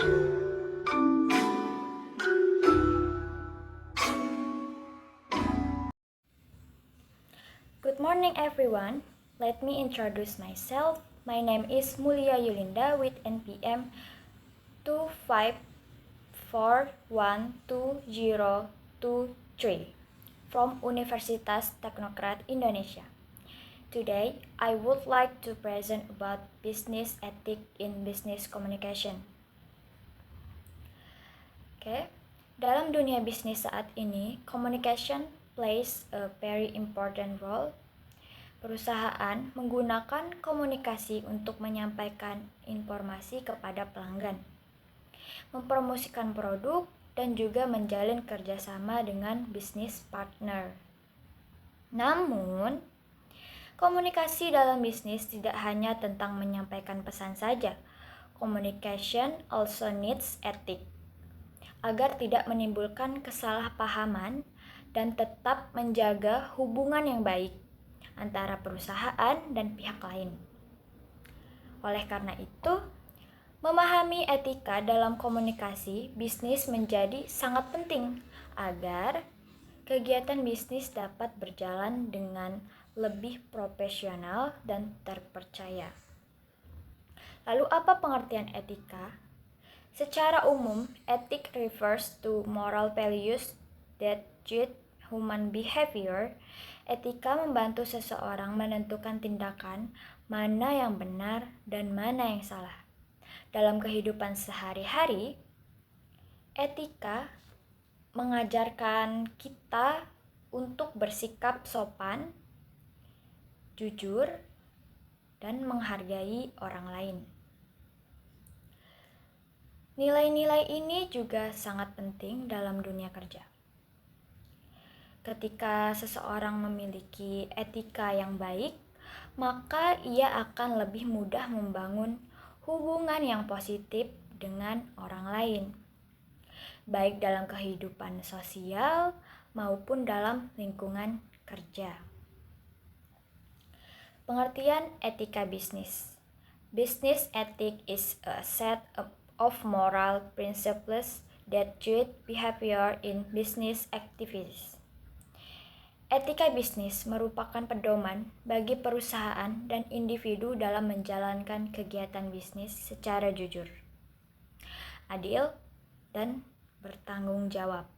Good morning everyone. Let me introduce myself. My name is Mulia Yulinda with NPM 2541223 from Universitas Teknokrat Indonesia. Today, I would like to present about business ethic in business communication. Dalam dunia bisnis saat ini, communication plays a very important role. Perusahaan menggunakan komunikasi untuk menyampaikan informasi kepada pelanggan, mempromosikan produk, dan juga menjalin kerjasama dengan bisnis partner. Namun, komunikasi dalam bisnis tidak hanya tentang menyampaikan pesan saja. Communication also needs ethic agar tidak menimbulkan kesalahpahaman dan tetap menjaga hubungan yang baik antara perusahaan dan pihak lain. Oleh karena itu, memahami etika dalam komunikasi bisnis menjadi sangat penting agar kegiatan bisnis dapat berjalan dengan lebih profesional dan terpercaya. Lalu apa pengertian etika? Secara umum, ethic refers to moral values that guide human behavior. Etika membantu seseorang menentukan tindakan mana yang benar dan mana yang salah. Dalam kehidupan sehari-hari, etika mengajarkan kita untuk bersikap sopan, jujur, dan menghargai orang lain. Nilai-nilai ini juga sangat penting dalam dunia kerja. Ketika seseorang memiliki etika yang baik, maka ia akan lebih mudah membangun hubungan yang positif dengan orang lain, baik dalam kehidupan sosial maupun dalam lingkungan kerja. Pengertian etika bisnis. Business ethic is a set of moral principles that guide behavior in business activities. Etika bisnis merupakan pedoman bagi perusahaan dan individu dalam menjalankan kegiatan bisnis secara jujur, adil, dan bertanggung jawab.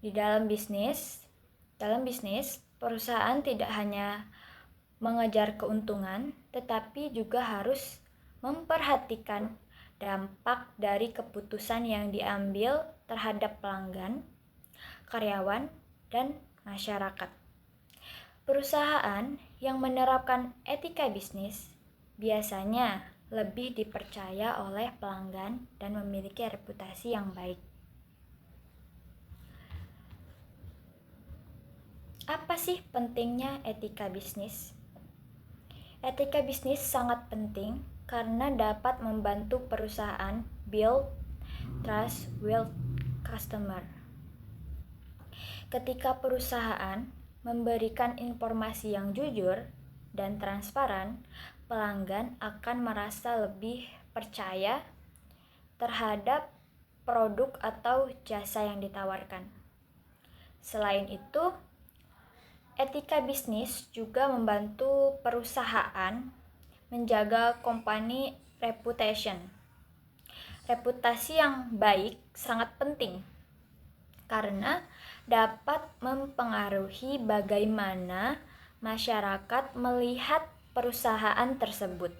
Dalam bisnis, perusahaan tidak hanya mengejar keuntungan, tetapi juga harus memperhatikan dampak dari keputusan yang diambil terhadap pelanggan, karyawan, dan masyarakat. Perusahaan yang menerapkan etika bisnis biasanya lebih dipercaya oleh pelanggan dan memiliki reputasi yang baik. Apa sih pentingnya etika bisnis? Etika bisnis sangat penting karena dapat membantu perusahaan build trust with customer. Ketika perusahaan memberikan informasi yang jujur dan transparan, pelanggan akan merasa lebih percaya terhadap produk atau jasa yang ditawarkan. Selain itu, etika bisnis juga membantu perusahaan menjaga company reputation. Reputasi yang baik sangat penting karena dapat mempengaruhi bagaimana masyarakat melihat perusahaan tersebut.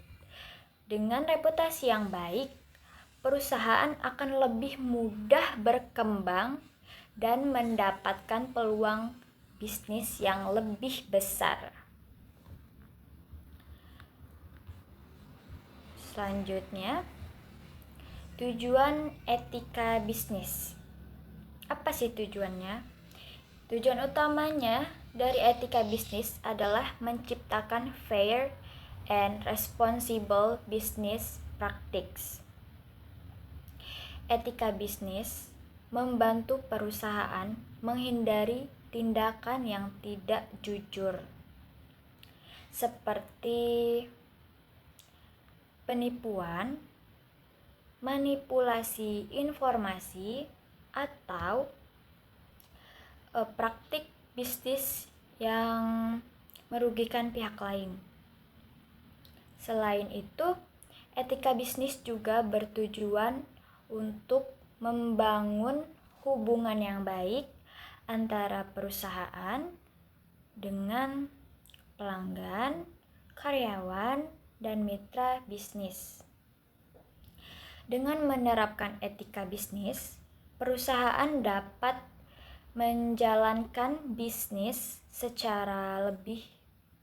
Dengan reputasi yang baik, perusahaan akan lebih mudah berkembang dan mendapatkan peluang bisnis yang lebih besar. Selanjutnya, tujuan etika bisnis. Apa sih tujuannya? Tujuan utamanya dari etika bisnis adalah menciptakan fair and responsible business practice. Etika bisnis membantu perusahaan menghindari tindakan yang tidak jujur, seperti penipuan, manipulasi informasi, atau praktik bisnis yang merugikan pihak lain. Selain itu, etika bisnis juga bertujuan untuk membangun hubungan yang baik antara perusahaan dengan pelanggan, karyawan, dan mitra bisnis. Dengan menerapkan etika bisnis, perusahaan dapat menjalankan bisnis secara lebih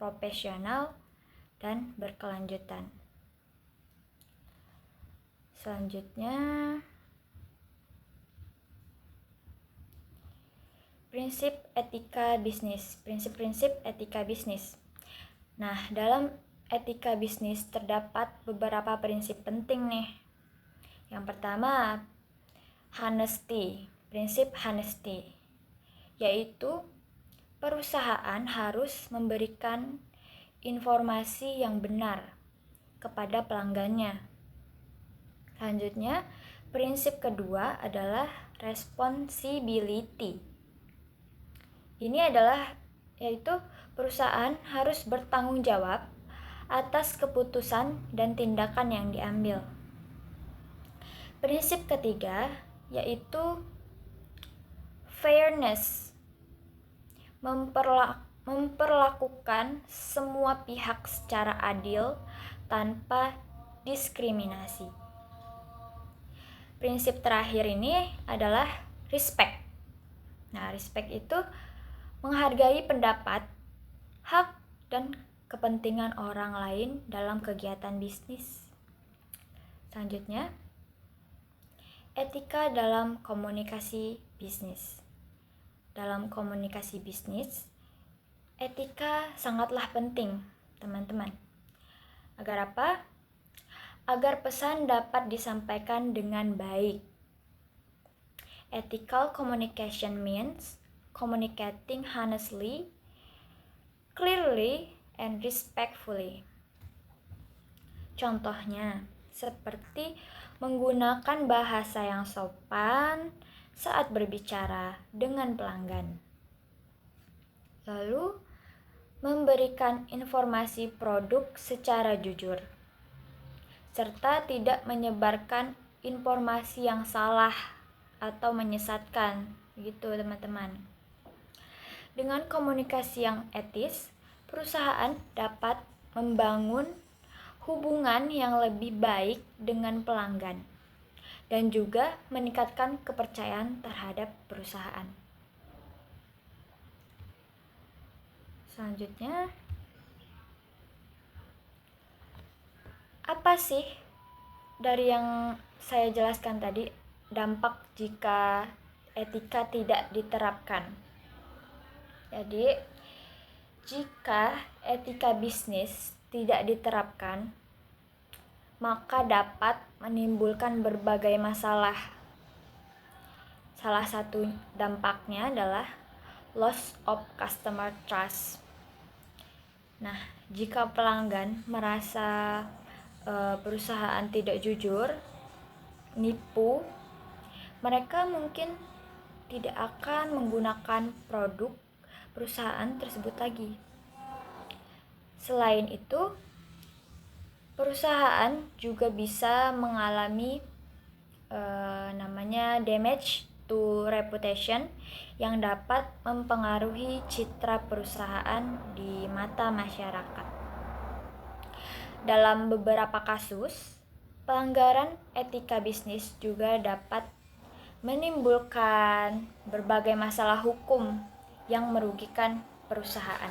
profesional dan berkelanjutan. Selanjutnya, prinsip prinsip etika bisnis. Nah, dalam etika bisnis terdapat beberapa prinsip penting nih. Yang pertama, prinsip honesty, yaitu perusahaan harus memberikan informasi yang benar kepada pelanggannya. Selanjutnya, prinsip kedua adalah responsibility. Ini adalah yaitu perusahaan harus bertanggung jawab atas keputusan dan tindakan yang diambil. Prinsip ketiga yaitu fairness, memperlakukan semua pihak secara adil tanpa diskriminasi. Prinsip terakhir ini adalah respect. Nah, respect itu menghargai pendapat, hak, dan kepentingan orang lain dalam kegiatan bisnis. Selanjutnya, etika dalam komunikasi bisnis. Dalam komunikasi bisnis, etika sangatlah penting, teman-teman. Agar apa? Agar pesan dapat disampaikan dengan baik. Ethical communication means communicating honestly, clearly, and respectfully. Contohnya, seperti menggunakan bahasa yang sopan saat berbicara dengan pelanggan. Lalu, memberikan informasi produk secara jujur, serta tidak menyebarkan informasi yang salah atau menyesatkan, gitu teman-teman. Dengan komunikasi yang etis, perusahaan dapat membangun hubungan yang lebih baik dengan pelanggan dan juga meningkatkan kepercayaan terhadap perusahaan. Selanjutnya, apa sih dari yang saya jelaskan tadi dampak jika etika tidak diterapkan? Jadi, jika etika bisnis tidak diterapkan, maka dapat menimbulkan berbagai masalah. Salah satu dampaknya adalah loss of customer trust. Nah, jika pelanggan merasa perusahaan tidak jujur, nipu, mereka mungkin tidak akan menggunakan produk perusahaan tersebut lagi. Selain itu, perusahaan juga bisa mengalami damage to reputation yang dapat mempengaruhi citra perusahaan di mata masyarakat. Dalam beberapa kasus, pelanggaran etika bisnis juga dapat menimbulkan berbagai masalah hukum yang merugikan perusahaan.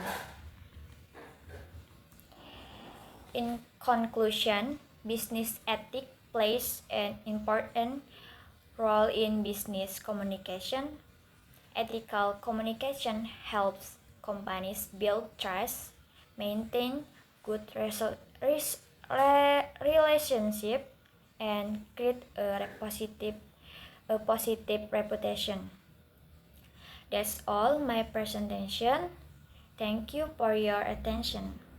In conclusion, business ethics plays an important role in business communication. Ethical communication helps companies build trust, maintain good relationship, and create a positive reputation. That's all my presentation. Thank you for your attention.